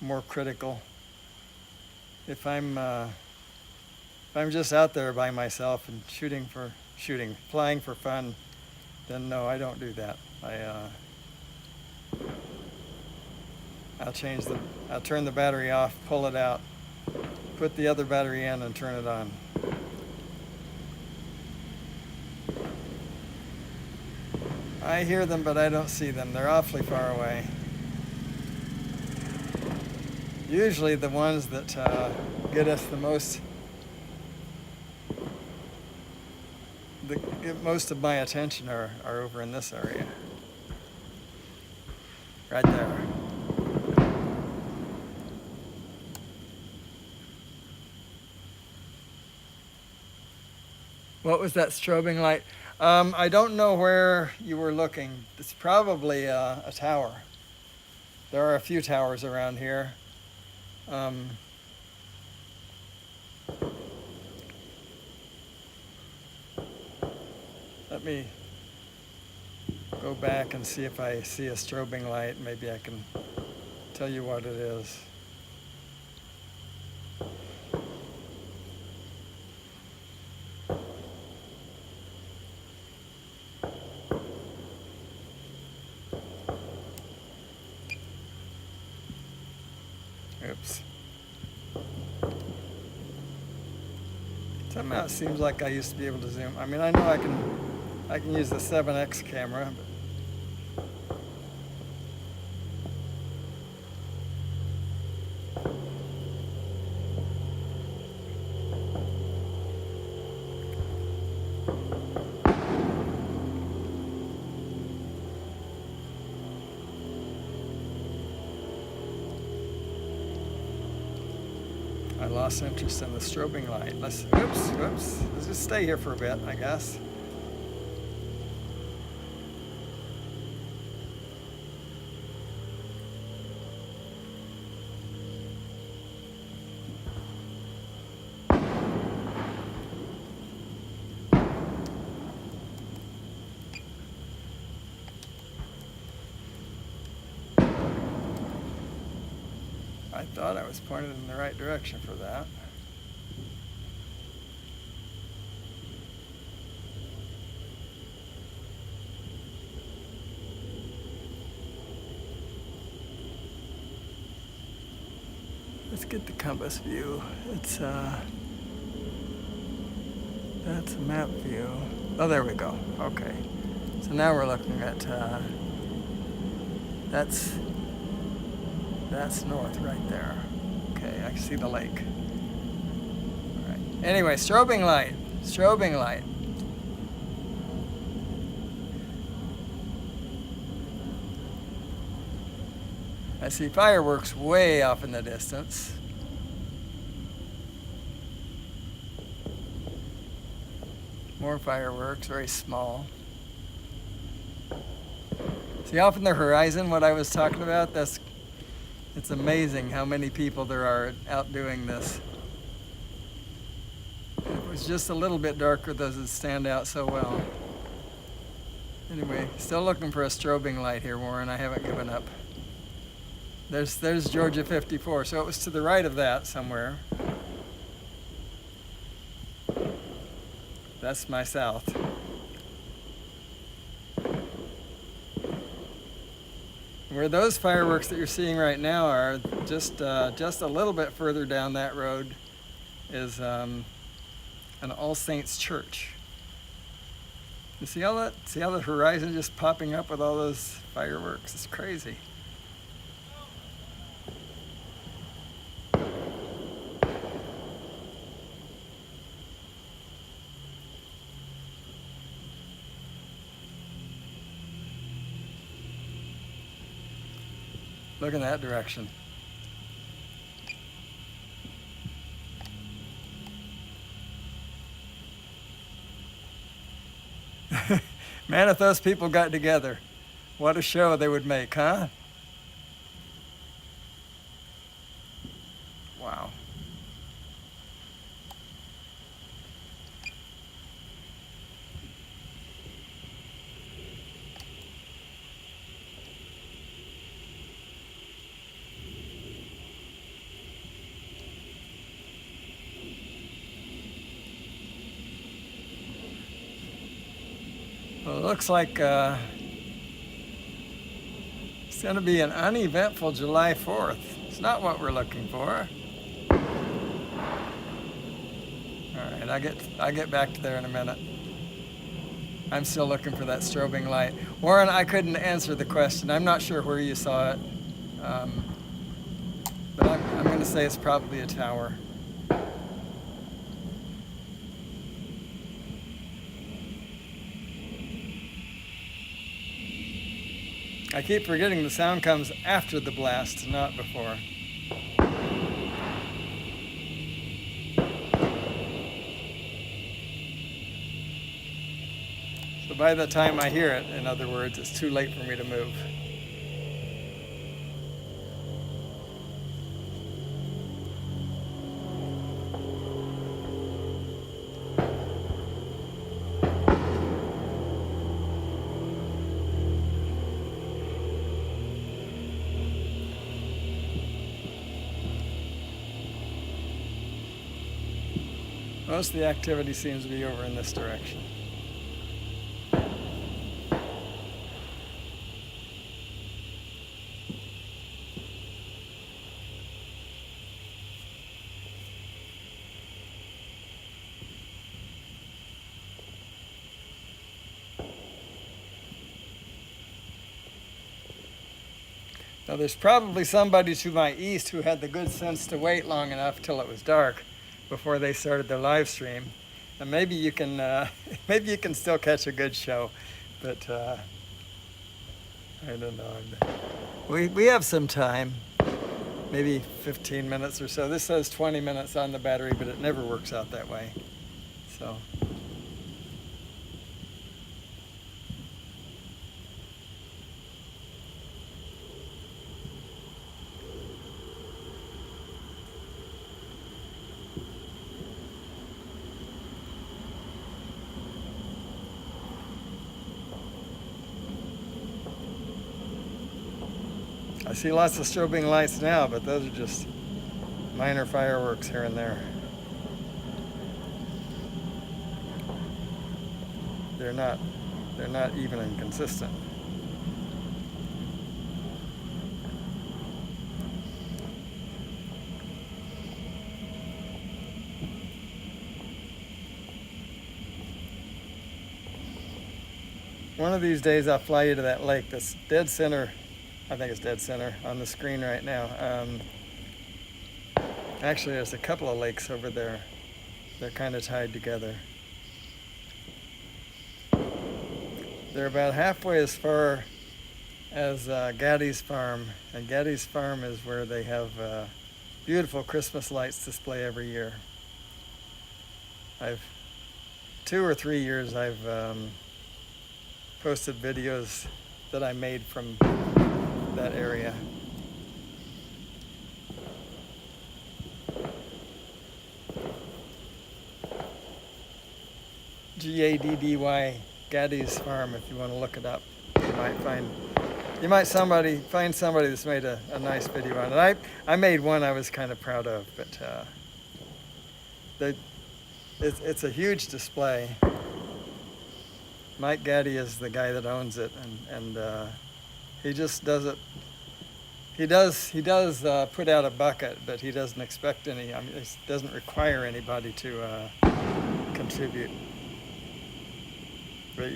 more critical. If I'm just out there by myself and flying for fun, then no, I don't do that. I'll turn the battery off, pull it out, put the other battery in, and turn it on. I hear them, but I don't see them. They're awfully far away. Usually the ones that get us the most, that get most of my attention are over in this area. Right there. What was that strobing light? I don't know where you were looking. It's probably a tower. There are a few towers around here. Let me go back and see if I see a strobing light. Maybe I can tell you what it is. Oops. Somehow it seems like I used to be able to zoom. I mean, I know I can use the 7X camera, but I lost interest in the strobing light. Whoops. Let's just stay here for a bit, I guess. I thought I was pointed in the right direction for that. Let's get the compass view. It's that's a map view. Oh, there we go. Okay. So now we're looking at that's north right there. Okay, I can see the lake. All right. Anyway, strobing light. I see fireworks way off in the distance. More fireworks, very small. See off in the horizon what I was talking about? It's amazing how many people there are out doing this. If it was just a little bit darker, those would stand out so well. Anyway, still looking for a strobing light here, Warren. I haven't given up. There's Georgia 54, so it was to the right of that somewhere. That's my south. Where those fireworks that you're seeing right now are, just a little bit further down that road is an All Saints church. You see all that? See how the horizon just popping up with all those fireworks? It's crazy. Look in that direction. Man, if those people got together, what a show they would make, huh? Wow. Well, it looks like it's going to be an uneventful July 4th. It's not what we're looking for. All right, I get back to there in a minute. I'm still looking for that strobing light. Warren, I couldn't answer the question. I'm not sure where you saw it, but I'm going to say it's probably a tower. I keep forgetting the sound comes after the blast, not before. So by the time I hear it, in other words, it's too late for me to move. Most of the activity seems to be over in this direction. Now there's probably somebody to my east who had the good sense to wait long enough till it was dark before they started their live stream. And maybe you can maybe you can still catch a good show, but I don't know. We have some time. maybe 15 minutes or so. This says 20 minutes on the battery, but it never works out that way. So. I see lots of strobing lights now, but those are just minor fireworks here and there. They're not even and consistent. One of these days I'll fly you to that lake that's dead center. I think it's dead center on the screen right now. Actually, there's a couple of lakes over there. They're kind of tied together. They're about halfway as far as Gaddy's Farm. And Gaddy's Farm is where they have beautiful Christmas lights display every year. 2 or 3 years I've posted videos that I made from that area. Gaddy, Gaddy's Farm, if you want to look it up. You might find somebody that's made a nice video on it. I made one I was kind of proud of, but it's a huge display. Mike Gaddy is the guy that owns it, and he just does it. He does put out a bucket, but he doesn't expect any. I mean, it doesn't require anybody to contribute. But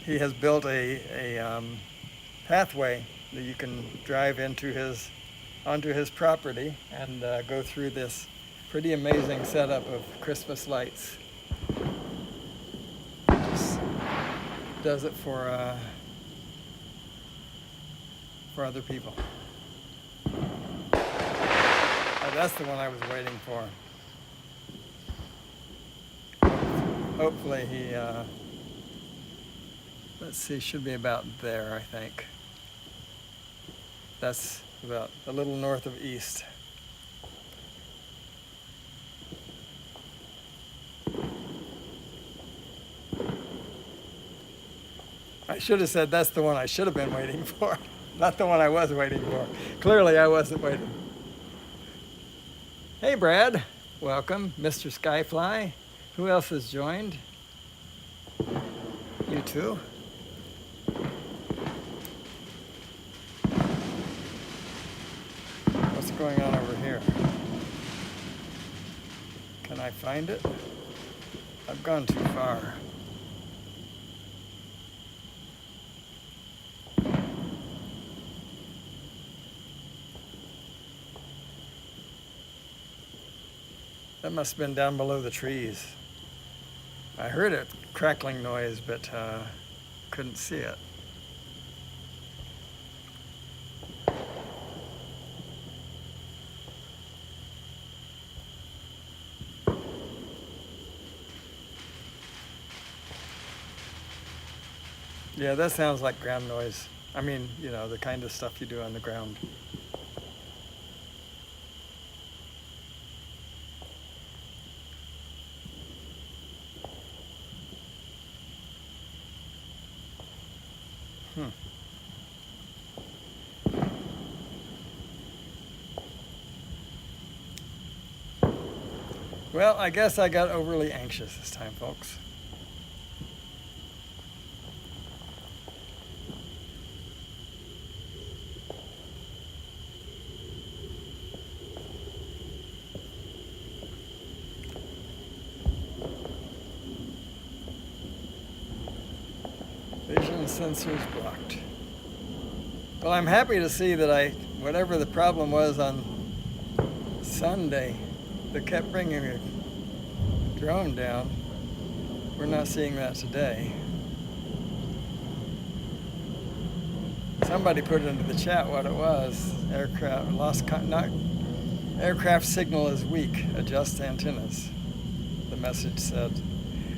he has built a pathway that you can drive onto his property and go through this pretty amazing setup of Christmas lights. Just does it for other people. Oh, that's the one I was waiting for. Hopefully he, let's see, should be about there, I think. That's about a little north of east. I should have said that's the one I should have been waiting for, not the one I was waiting for. Clearly I wasn't waiting. Hey Brad, welcome, Mr. Skyfly. Who else has joined? You too? What's going on over here? Can I find it? I've gone too far. That must have been down below the trees. I heard a crackling noise, but couldn't see it. Yeah, that sounds like ground noise. I mean, you know, the kind of stuff you do on the ground. Well, I guess I got overly anxious this time, folks. Vision sensors blocked. Well, I'm happy to see that whatever the problem was on Sunday, that kept bringing a drone down, we're not seeing that today. Somebody put into the chat what it was. Aircraft lost not aircraft signal is weak. Adjust antennas. The message said.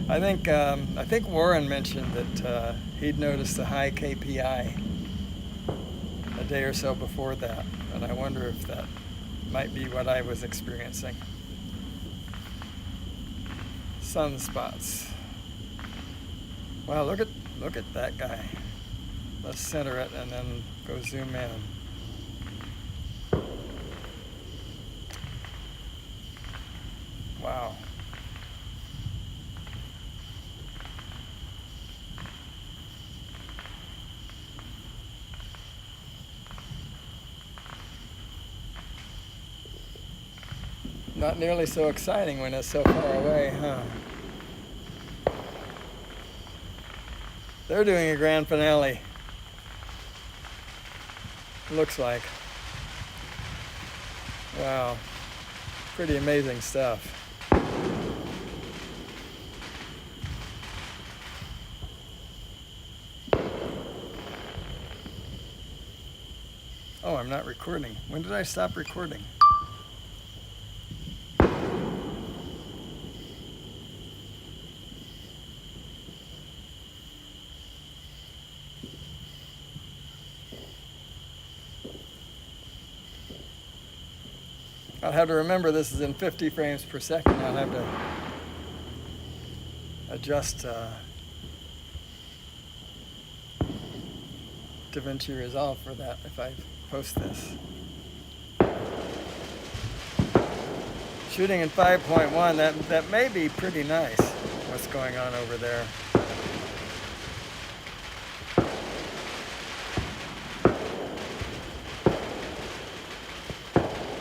I think Warren mentioned that he'd noticed a high KPI a day or so before that, and I wonder if that might be what I was experiencing. Sunspots. Wow, look at that guy. Let's center it and then go zoom in. Wow. Not nearly so exciting when it's so far away, huh? They're doing a grand finale. Looks like. Wow. Pretty amazing stuff. Oh, I'm not recording. When did I stop recording? I'll have to remember this is in 50 frames per second. I'll have to adjust DaVinci Resolve for that if I post this. Shooting in 5.1, that may be pretty nice, what's going on over there.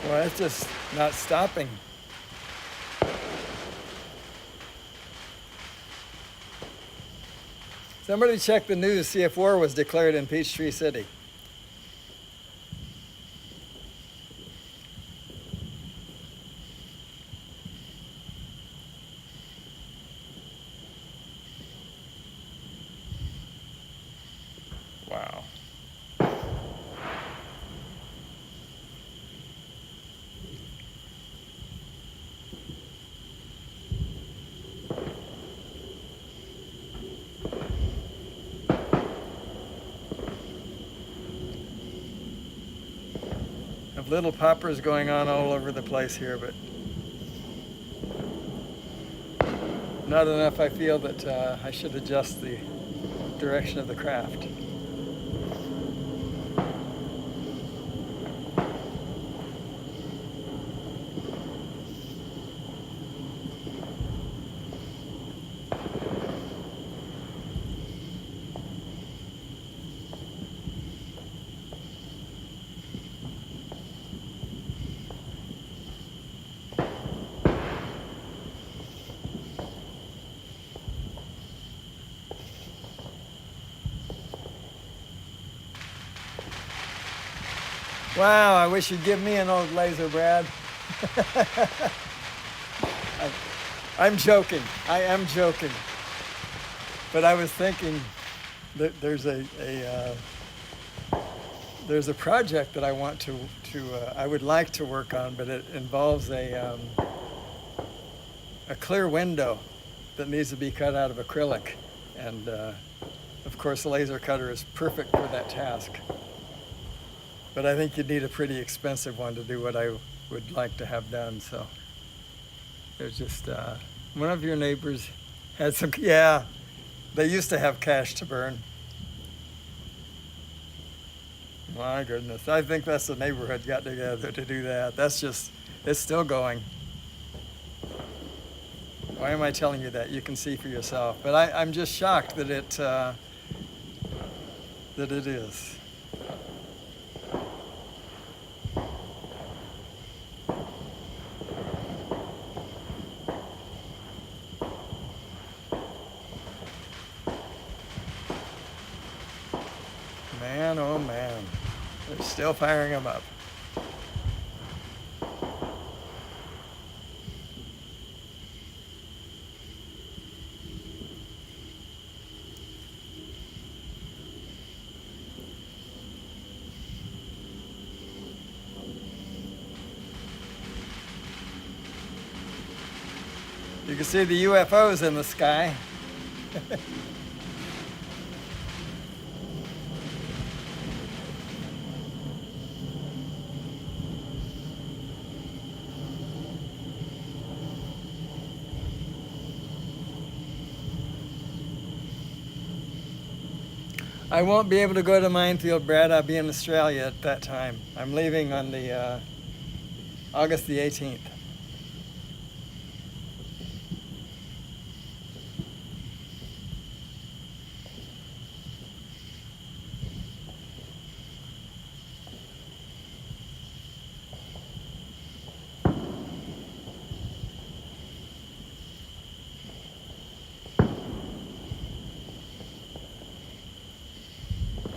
Well, it's just not stopping. Somebody check the news, see if war was declared in Peachtree City. Wow. Have little poppers going on all over the place here, but not enough. I feel that I should adjust the direction of the craft. Wow, I wish you'd give me an old laser, Brad. I'm joking. I am joking. But I was thinking that there's a project that I want to I would like to work on, but it involves a clear window that needs to be cut out of acrylic, and of course, the laser cutter is perfect for that task. But I think you'd need a pretty expensive one to do what I would like to have done. So there's just one of your neighbors had some, yeah, they used to have cash to burn. My goodness, I think that's the neighborhood got together to do that. That's just, it's still going. Why am I telling you that? You can see for yourself. But I'm just shocked that it is. Man, oh man, they're still firing them up. You can see the UFOs in the sky. I won't be able to go to Minefield, Brad. I'll be in Australia at that time. I'm leaving on the August the 18th.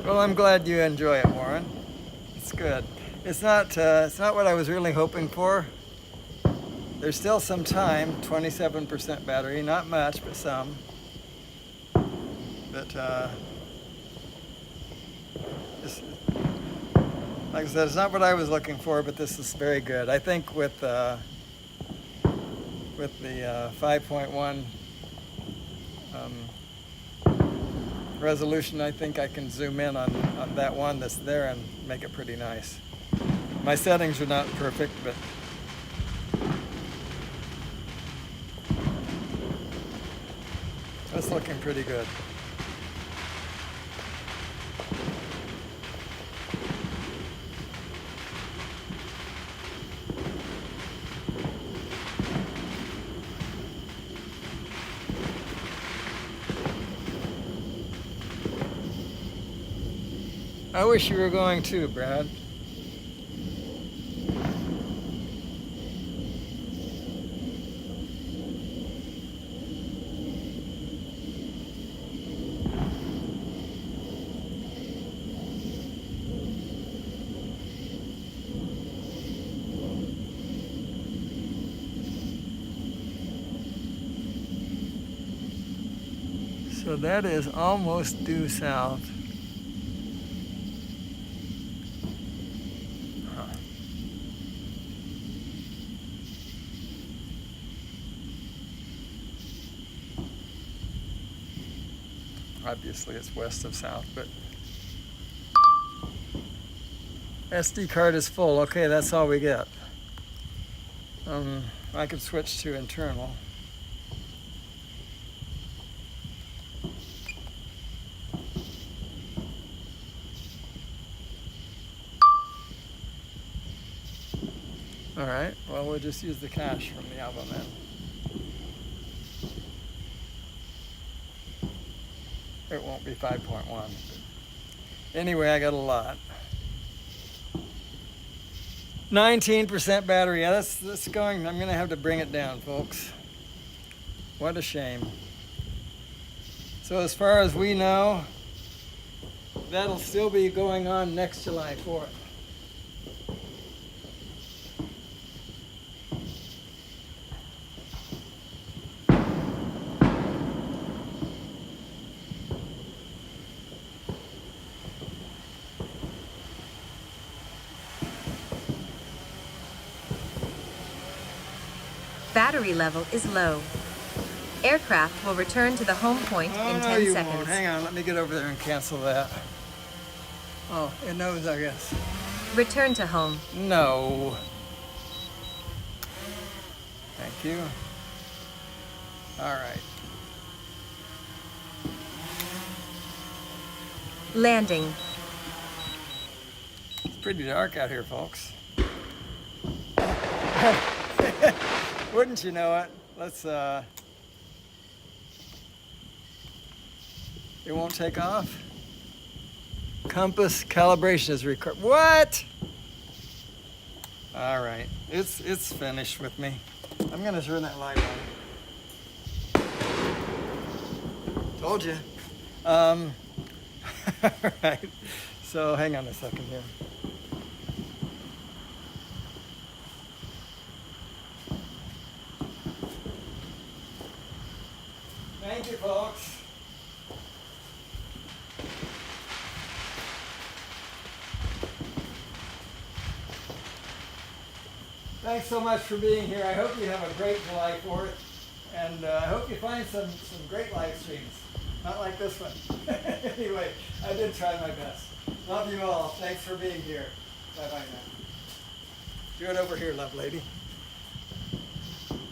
Well, I'm glad you enjoy it, Warren. It's good. It's not what I was really hoping for. There's still some time, 27% battery, not much, but some. But like I said, it's not what I was looking for, but this is very good. I think with the 5.1 resolution, I think I can zoom in on that one that's there and make it pretty nice. My settings are not perfect, but it's looking pretty good. I wish you were going too, Brad. So that is almost due south. Obviously it's west of south, but SD card is full. Okay, that's all we get. I could switch to internal. All right, well, we'll just use the cache from the album then. It won't be 5.1. Anyway, I got a lot. 19% battery. Yeah, that's going. I'm going to have to bring it down, folks. What a shame. So as far as we know, that'll still be going on next July 4th. Battery level is low. Aircraft will return to the home point in 10 you seconds. won't. Hang on, let me get over there and cancel that. Oh, it knows, I guess. Return to home. No. Thank you. All right. Landing. It's pretty dark out here, folks. Wouldn't you know it? Let's, it won't take off. Compass calibration is required. What? All right, it's finished with me. I'm gonna turn that light on. Told you. All right, so hang on a second here. Thank you, folks. Thanks so much for being here. I hope you have a great July 4th. And I hope you find some great live streams. Not like this one. Anyway, I did try my best. Love you all. Thanks for being here. Bye-bye now. Do it over here, love lady.